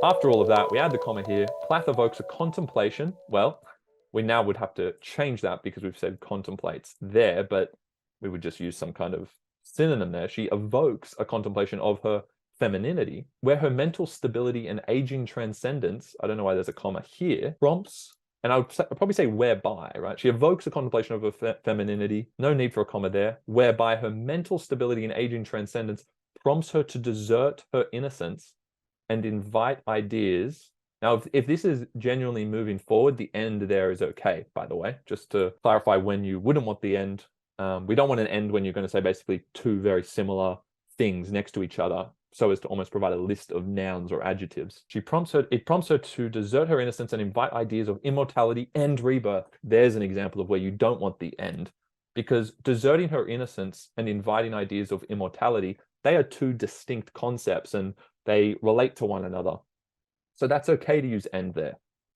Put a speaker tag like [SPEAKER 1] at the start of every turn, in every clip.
[SPEAKER 1] After all of that, we add the comma here. Plath evokes a contemplation. Well, we now would have to change that because we've said contemplates there, but we would just use some kind of synonym there. She evokes a contemplation of her femininity, where her mental stability and aging transcendence, I don't know why there's a comma here, prompts, and I'd probably say whereby, right? She evokes a contemplation of her femininity, no need for a comma there, whereby her mental stability and aging transcendence prompts her to desert her innocence and invite ideas. Now, if this is genuinely moving forward, the end there is okay, by the way, just to clarify when you wouldn't want the end. We don't want an end when you're going to say basically two very similar things next to each other, so as to almost provide a list of nouns or adjectives. It prompts her to desert her innocence and invite ideas of immortality and rebirth. There's an example of where you don't want the end, because deserting her innocence and inviting ideas of immortality, they are two distinct concepts and they relate to one another. So that's okay to use end there.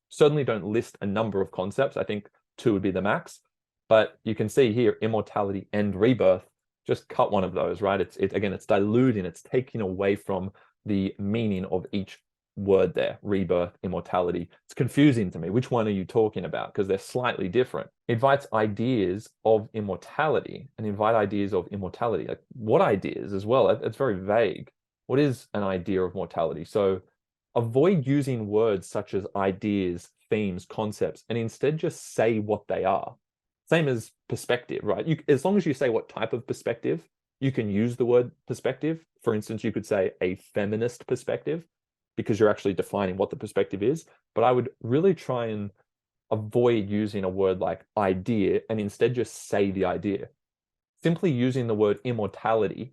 [SPEAKER 1] Certainly don't list a number of concepts. I think two would be the max. But you can see here, immortality and rebirth, just cut one of those, right? Again, it's diluting, it's taking away from the meaning of each word there, rebirth, immortality. It's confusing to me. Which one are you talking about? Because they're slightly different. It invites ideas of immortality and invite ideas of immortality. Like what ideas as well? It's very vague. What is an idea of mortality? So avoid using words such as ideas, themes, concepts, and instead just say what they are. Same as perspective, right? As long as you say what type of perspective, you can use the word perspective. For instance, you could say a feminist perspective because you're actually defining what the perspective is. But I would really try and avoid using a word like idea and instead just say the idea. Simply using the word immortality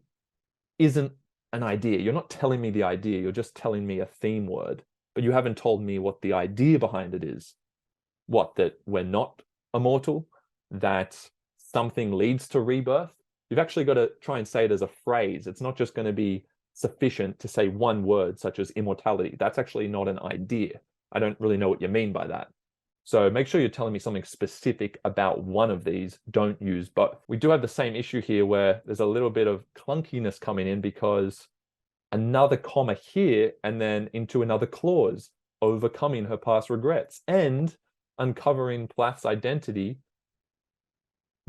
[SPEAKER 1] isn't an idea. You're not telling me the idea. You're just telling me a theme word, but you haven't told me what the idea behind it is. What, that we're not immortal? That something leads to rebirth? You've actually got to try and say it as a phrase. It's not just going to be sufficient to say one word such as immortality. That's actually not an idea. I don't really know what you mean by that. So make sure you're telling me something specific about one of these. Don't use both. We do have the same issue here where there's a little bit of clunkiness coming in because another comma here and then into another clause, overcoming her past regrets and uncovering Plath's identity.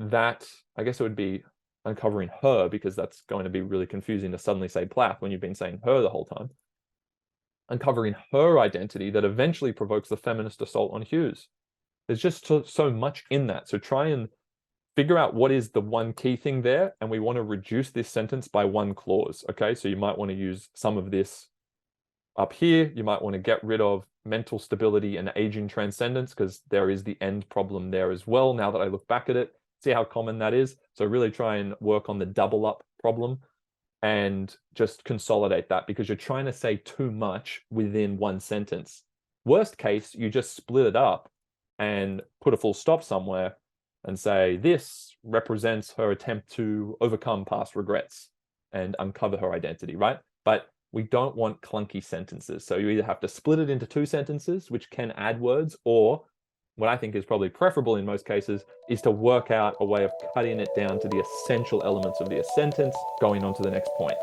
[SPEAKER 1] That, I guess it would be uncovering her, because that's going to be really confusing to suddenly say Plath when you've been saying her the whole time. Uncovering her identity that eventually provokes the feminist assault on Hughes. There's just so much in that. So try and figure out what is the one key thing there, and we want to reduce this sentence by one clause, okay? So you might want to use some of this up here. You might want to get rid of mental stability and aging transcendence, because there is the end problem there as well, now that I look back at it. See how common that is? So really try and work on the double up problem and just consolidate that, because you're trying to say too much within one sentence. Worst case, you just split it up and put a full stop somewhere and say, this represents her attempt to overcome past regrets and uncover her identity, right? But we don't want clunky sentences. So you either have to split it into two sentences, which can add words, or what I think is probably preferable in most cases is to work out a way of cutting it down to the essential elements of the sentence, going on to the next point.